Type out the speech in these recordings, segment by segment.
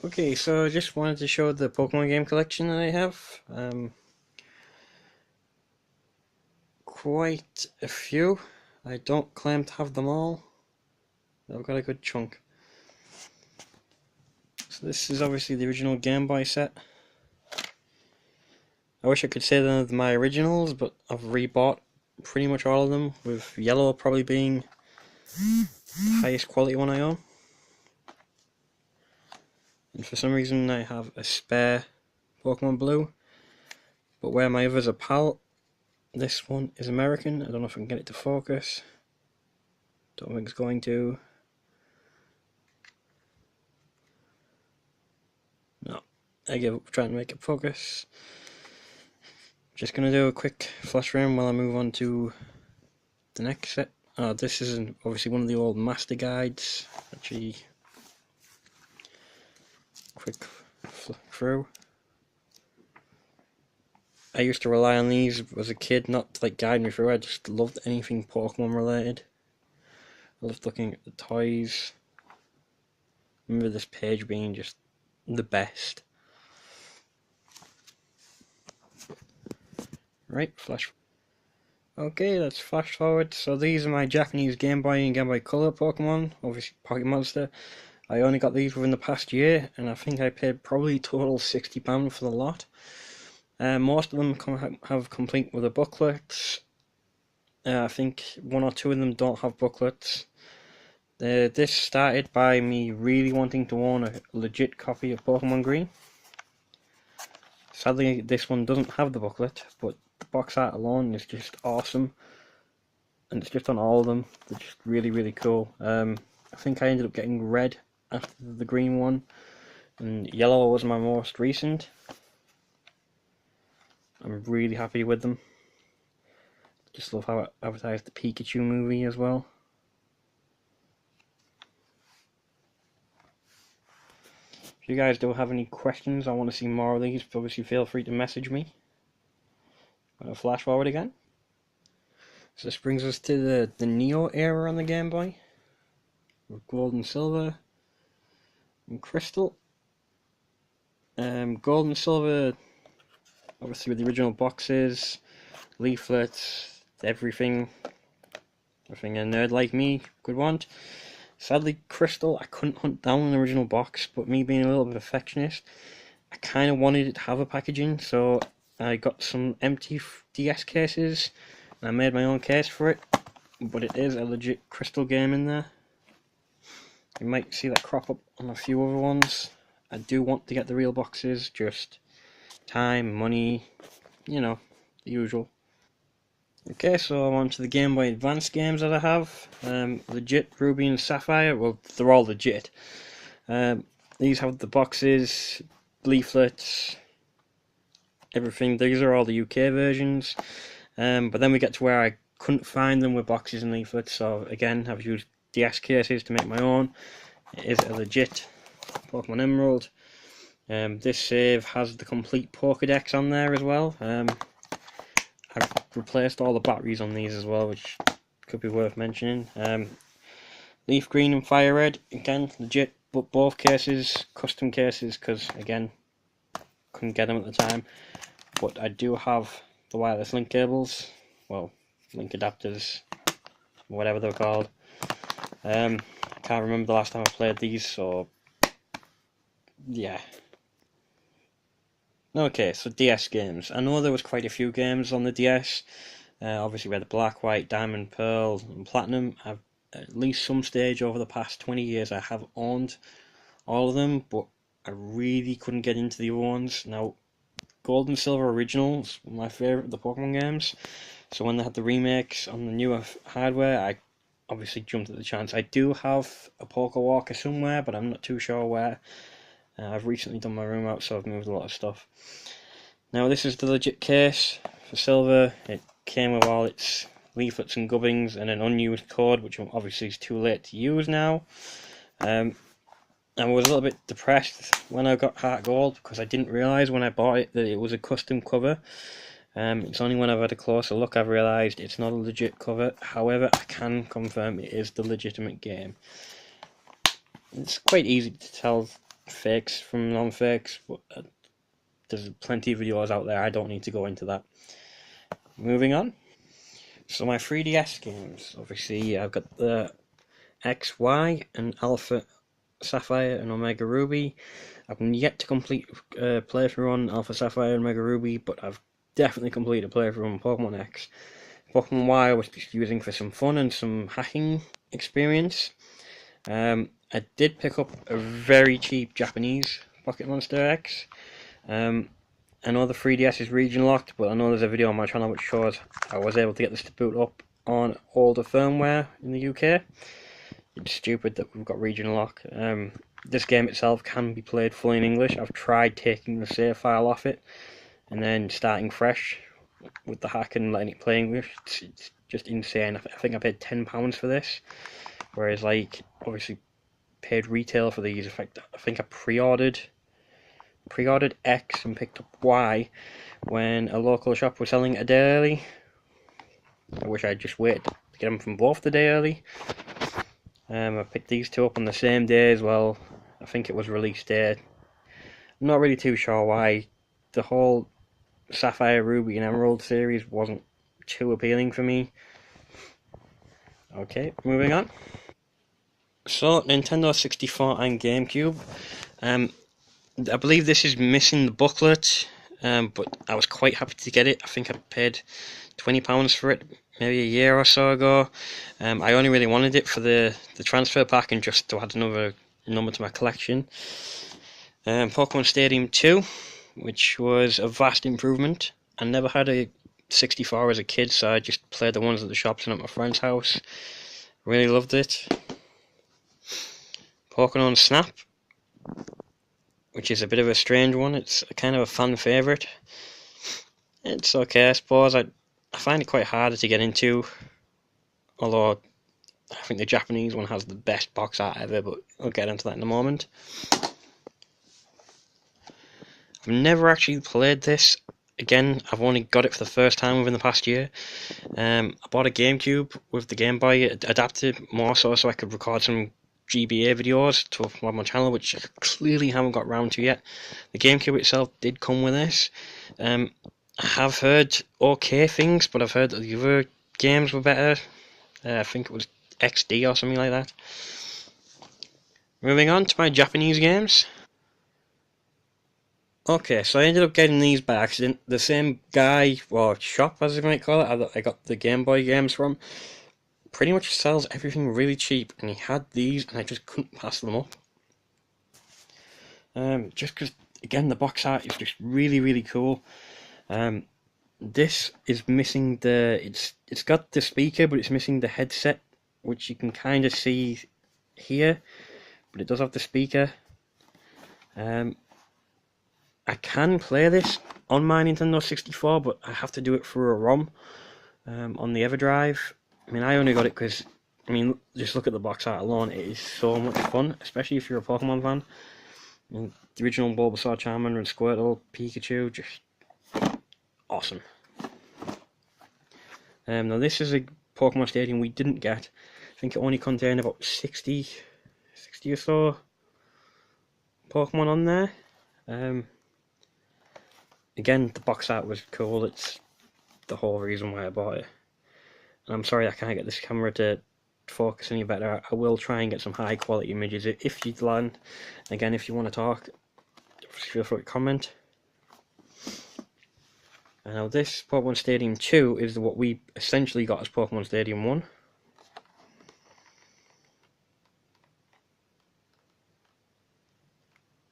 Okay, so I just wanted to show the Pokemon game collection that I have. Quite a few. I don't claim to have them all. I've got a good chunk. So this is obviously the original Game Boy set. I wish I could say they're my originals, but I've rebought pretty much all of them, with yellow probably being the highest quality one I own. And for some reason I have a spare Pokemon Blue, but where my others are PAL, this one is American. I don't know if I can get it to focus. Don't think it's going to. No, I give up trying to make it focus. Just gonna do a quick flash round while I move on to the next set. This is obviously one of the old master guides. Actually, quick flick through. I used to rely on these as a kid, not to like guide me through. I just loved anything Pokemon related. I loved looking at the toys. I remember this page being just the best. Right, flash. Okay, let's flash forward. So these are my Japanese Game Boy and Game Boy Color Pokemon. Obviously Pocket Monster. I only got these within the past year, and I think I paid probably total £60 for the lot. Most of them have complete with the booklets. I think one or two of them don't have booklets. This started by me really wanting to own a legit copy of Pokemon Green. Sadly, this one doesn't have the booklet, but the box art alone is just awesome. And it's just on all of them. They're just really, really cool. I think I ended up getting red after the green one, and yellow was my most recent. I'm really happy with them. Just love how it advertised the Pikachu movie as well. If you guys do have any questions, I want to see more of these, obviously feel free to message me. I'm going to flash forward again. So this brings us to the Neo era on the Game Boy, with Gold and Silver and Crystal. Gold and Silver, obviously with the original boxes, leaflets, everything a nerd like me could want. Sadly, Crystal, I couldn't hunt down an original box, but me being a little bit perfectionist, I kind of wanted it to have a packaging, so I got some empty DS cases, and I made my own case for it, but it is a legit Crystal game in there. You might see that crop up on a few other ones. I do want to get the real boxes, just time, money, you know, the usual. Okay, so on to the Game Boy Advance games that I have. Legit Ruby and Sapphire, well, they're all legit. These have the boxes, leaflets, everything. These are all the UK versions. But then we get to where I couldn't find them with boxes and leaflets, so again, I've used DS cases to make my own. It is a legit Pokemon Emerald. This save has the complete Pokédex on there as well. I've replaced all the batteries on these as well, which could be worth mentioning. Leaf Green and Fire Red, again, legit, but both cases, custom cases, because again, couldn't get them at the time. But I do have the wireless link cables, well, link adapters, whatever they're called. I can't remember the last time I played these, so yeah. Okay, so DS games. I know there was quite a few games on the DS. Obviously we had the Black, White, Diamond, Pearl, and Platinum. I've at least some stage over the past 20 years I have owned all of them, but I really couldn't get into the other ones. Now, Gold and Silver Originals were my favourite of the Pokemon games, so when they had the remakes on the newer hardware, I obviously jumped at the chance. I do have a Poké Walker somewhere, but I'm not too sure where. I've recently done my room out, so I've moved a lot of stuff. Now this is the legit case for Silver. It came with all its leaflets and gubbins and an unused code, which obviously is too late to use now. I was a little bit depressed when I got Heart Gold, because I didn't realise when I bought it that it was a custom cover. It's only when I've had a closer look I've realised it's not a legit cover. However, I can confirm it is the legitimate game. It's quite easy to tell fakes from non-fakes, but there's plenty of videos out there. I don't need to go into that. Moving on. So my 3DS games, obviously I've got the XY and Alpha Sapphire and Omega Ruby. I've yet to complete a playthrough on Alpha Sapphire and Omega Ruby, but I've definitely completed a playthrough on Pokemon X. Pokemon Y I was just using for some fun and some hacking experience. I did pick up a very cheap Japanese Pocket Monster X. I know the 3DS is region locked, but I know there's a video on my channel which shows I was able to get this to boot up on older firmware in the UK. It's stupid that we've got region lock. This game itself can be played fully in English. I've tried taking the save file off it and then starting fresh with the hack and letting it play English. It's just insane. I think I paid £10 for this, whereas like obviously paid retail for these. I think I pre-ordered X and picked up Y when a local shop was selling it a day early. I wish I'd just waited to get them from both the day early. I picked these two up on the same day as well. I think it was release day. I'm not really too sure why. The whole Sapphire, Ruby and Emerald series wasn't too appealing for me. Okay, moving on. So, Nintendo 64 and GameCube. I believe this is missing the booklet, but I was quite happy to get it. I think I paid £20 for it maybe a year or so ago. I only really wanted it for the transfer pack and just to add another number to my collection. Pokemon Stadium 2, which was a vast improvement. I never had a 64 as a kid, so I just played the ones at the shops and at my friend's house. Really loved it. Pokemon Snap, which is a bit of a strange one. It's kind of a fan favourite. It's okay, I suppose. I find it quite harder to get into, although I think the Japanese one has the best box art ever, but I'll get into that in a moment. I've never actually played this. Again, I've only got it for the first time within the past year. I bought a GameCube with the Game Boy adapted more so I could record some GBA videos to upload my channel, which I clearly haven't got round to yet. The GameCube itself did come with this. I have heard okay things, but I've heard that the other games were better. I think it was XD or something like that. Moving on to my Japanese games. Okay, so I ended up getting these by accident. The same guy, or shop as you might call it, I got the Game Boy games from, pretty much sells everything really cheap, and he had these and I just couldn't pass them up. Just because, again, the box art is just really, really cool. This is missing it's got the speaker, but it's missing the headset, which you can kind of see here, but it does have the speaker. I can play this on my Nintendo 64, but I have to do it through a ROM on the EverDrive. I mean, I only got it because, I mean, just look at the box art alone. It is so much fun, especially if you're a Pokemon fan. I mean, the original Bulbasaur, Charmander, and Squirtle, Pikachu, just awesome. Now, this is a Pokemon Stadium we didn't get. I think it only contained about 60 or so Pokemon on there. Again, the box art was cool. It's the whole reason why I bought it. And I'm sorry I can't get this camera to focus any better. I will try and get some high quality images if you'd land. Again, if you want to talk, feel free to comment. And now this Pokemon Stadium 2 is what we essentially got as Pokemon Stadium 1.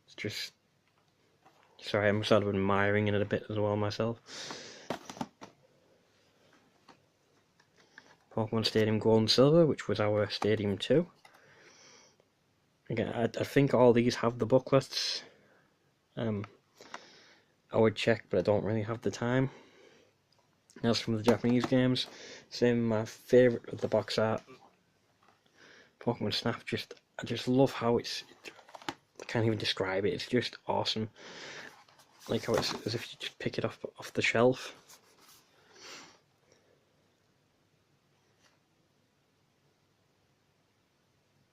It's just... Sorry, I'm sort of admiring it a bit as well myself. Pokemon Stadium Gold and Silver, which was our Stadium 2. Again, I think all these have the booklets. I would check, but I don't really have the time. As from the Japanese games, same my favourite of the box art, Pokemon Snap. I just love how I can't even describe it. It's just awesome. Like how it's as if you just pick it off the shelf.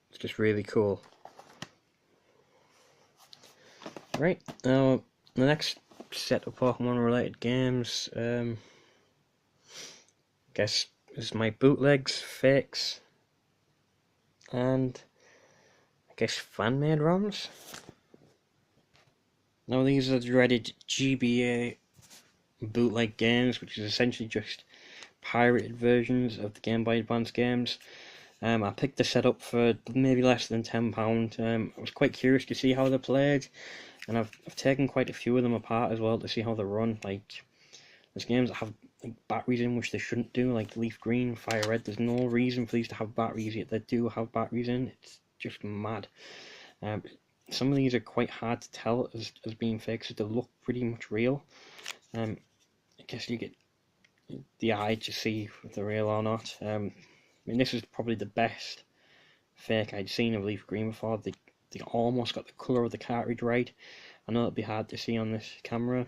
It's just really cool. Right, now the next set of Pokemon related games, I guess is my bootlegs, fakes, and I guess fan-made ROMs. Now these are the dreaded GBA bootleg games, which is essentially just pirated versions of the Game Boy Advance games. I picked the setup for maybe less than £10. I was quite curious to see how they played, and I've taken quite a few of them apart as well to see how they run. Like, there's games that have like batteries in which they shouldn't do, like Leaf Green, Fire Red. There's no reason for these to have batteries, yet they do have batteries in. It's just mad. Some of these are quite hard to tell as being fake, so they look pretty much real. I guess you get the eye to see if they're real or not. I mean, this is probably the best fake I'd seen of Leaf Green before. They almost got the colour of the cartridge right. I know it'd be hard to see on this camera.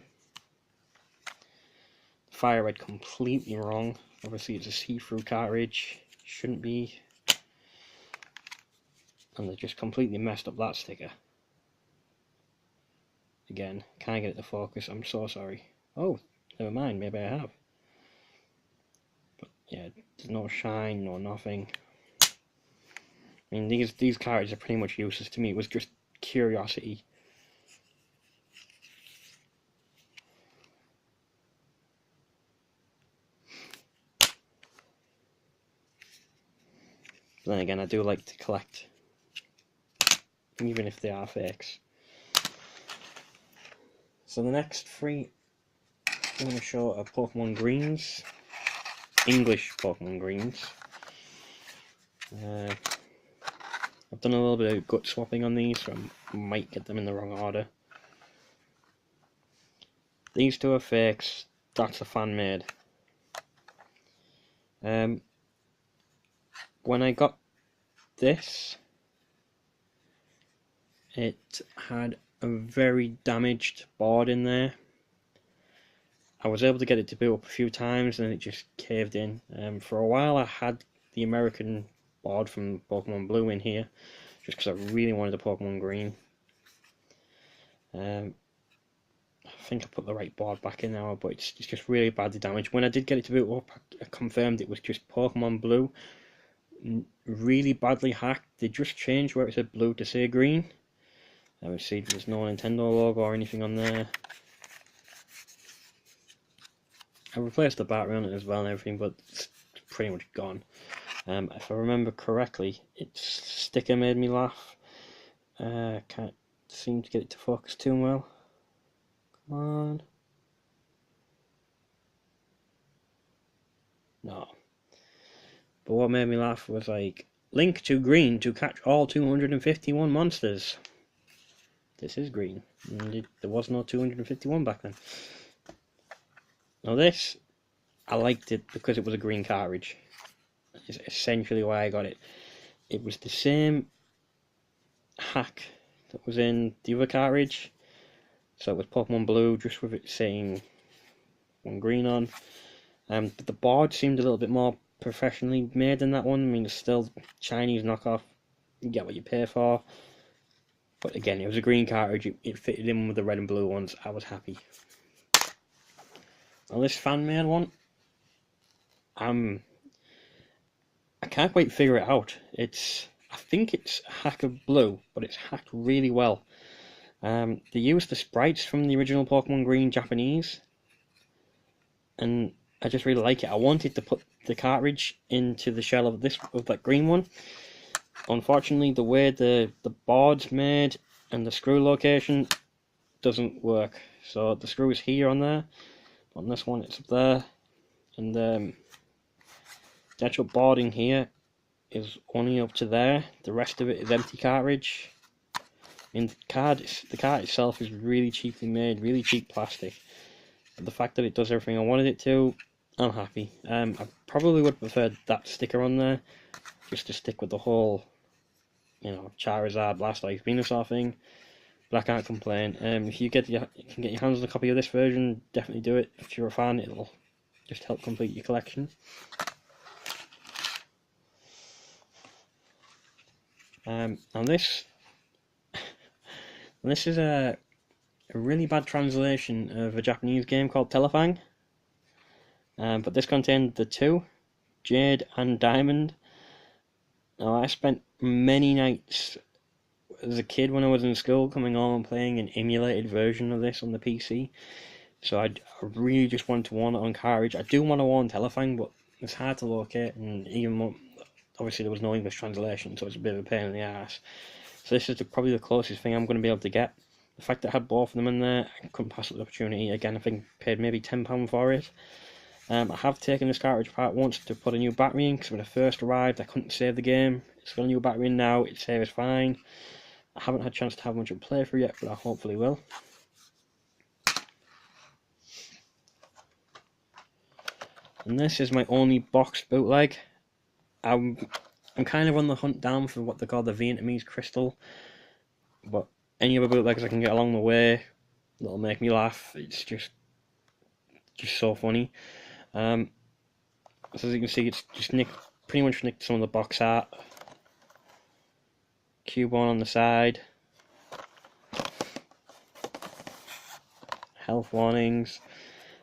Fire Red completely wrong. Obviously it's a see-through cartridge. Shouldn't be. And they just completely messed up that sticker. Again, can't get it to focus. I'm so sorry. Oh, never mind. Maybe I have. But yeah, there's no shine, no nothing. I mean, these cartridges are pretty much useless to me. It was just curiosity. But then again, I do like to collect, even if they are fakes. So the next three I'm going to show are Pokemon Greens, English Pokemon Greens. I've done a little bit of gut swapping on these, so I might get them in the wrong order. These two are fakes, that's a fan made. When I got this, it had a very damaged board in there. I was able to get it to boot up a few times and it just caved in. For a while I had the American board from Pokemon Blue in here, just because I really wanted the Pokemon Green. I think I put the right board back in now, but it's just really badly damaged. When I did get it to boot up, I confirmed it was just Pokemon Blue. Really badly hacked. They just changed where it said blue to say green. I would see there's no Nintendo logo or anything on there. I replaced the battery on it as well and everything, but it's pretty much gone. If I remember correctly, its sticker made me laugh. Can't seem to get it to focus too well. Come on. No. But what made me laugh was like, link to green to catch all 251 monsters. This is green. There was no 251 back then. Now this, I liked it because it was a green cartridge. Is essentially why I got it. It was the same hack that was in the other cartridge. So it was Pokemon Blue, just with it saying one green on. But the board seemed a little bit more professionally made than that one. I mean, it's still Chinese knockoff. You get what you pay for. But again, it was a green cartridge. It fitted in with the red and blue ones. I was happy. Now this fan-made one, I can't quite figure it out. I think it's hack of blue, but it's hacked really well. They used the sprites from the original Pokemon Green Japanese, and I just really like it. I wanted to put the cartridge into the shell of that green one. Unfortunately, the way the board's made and the screw location doesn't work. So the screw is here on there. On this one, it's up there, and the actual boarding here is only up to there. The rest of it is empty cartridge. And the card itself is really cheaply made, really cheap plastic. But the fact that it does everything I wanted it to, I'm happy. I probably would have preferred that sticker on there, just to stick with the whole, Charizard, Blastoise, Venusaur thing. But I can't complain. If you can get your hands on a copy of this version, definitely do it. If you're a fan, it'll just help complete your collection. And this is a really bad translation of a Japanese game called Telefang. But this contained the two, Jade and Diamond. Now, I spent many nights as a kid when I was in school coming on and playing an emulated version of this on the PC. So I really just want to want it on cartridge. I do want to want Telefang, but it's hard to locate, and even more, obviously there was no English translation, so it's a bit of a pain in the ass. So this is probably the closest thing I'm going to be able to get. The fact that I had both of them in there, I couldn't pass up the opportunity. Again, I think I paid maybe £10 for it. I have taken this cartridge apart once to put a new battery in, because when it first arrived I couldn't save the game. It's got a new battery in now, it saves fine. I haven't had a chance to have much of a playthrough yet, but I hopefully will. And this is my only boxed bootleg. I'm kind of on the hunt down for what they call the Vietnamese crystal, but any other bootlegs I can get along the way that'll make me laugh. It's just so funny. So as you can see, it's just pretty much nicked some of the box art. Cubone on the side. Health warnings.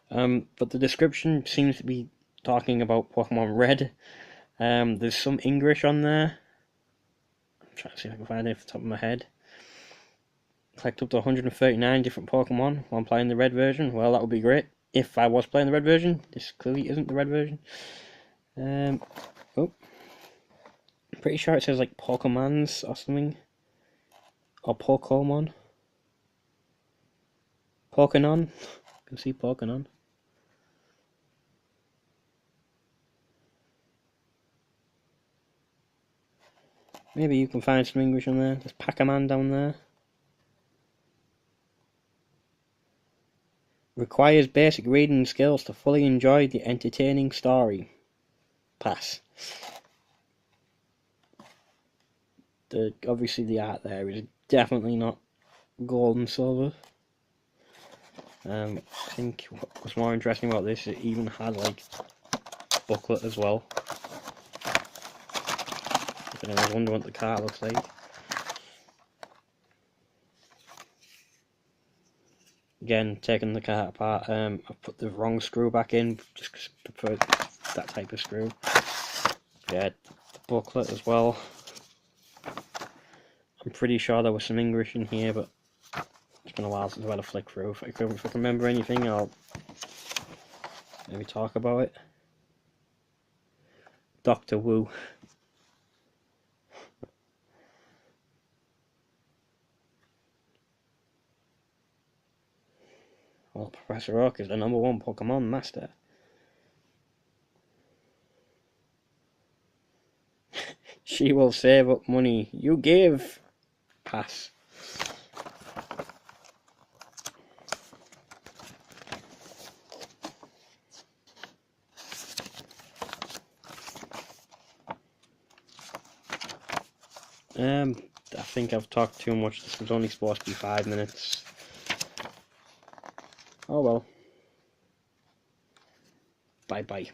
But the description seems to be talking about Pokemon Red. There's some English on there. I'm trying to see if I can find it off the top of my head. Collect up to 139 different Pokemon while playing the red version. Well, that would be great if I was playing the red version. This clearly isn't the red version. Oh, I'm pretty sure it says like Pokemons or something, or Pokemon. Pokémon. You can see Pokémon. Maybe you can find some English on there. There's Pac-Man down there. Requires basic reading skills to fully enjoy the entertaining story. Pass. Obviously the art there is definitely not gold and silver. I think what was more interesting about this, it even had like a booklet as well. If anyone's wondering what the cart looks like. Again, taking the cart apart, I've put the wrong screw back in, just because I prefer that type of screw. Yeah, the booklet as well. I'm pretty sure there was some English in here, but it's been a while since I've had a flick through. If I can remember anything, I'll maybe talk about it. Dr. Wu. Well, Professor Oak is the #1 Pokemon master. She will save up money. You give. Pass. I think I've talked too much. This was only supposed to be 5 minutes. Oh well. Bye bye.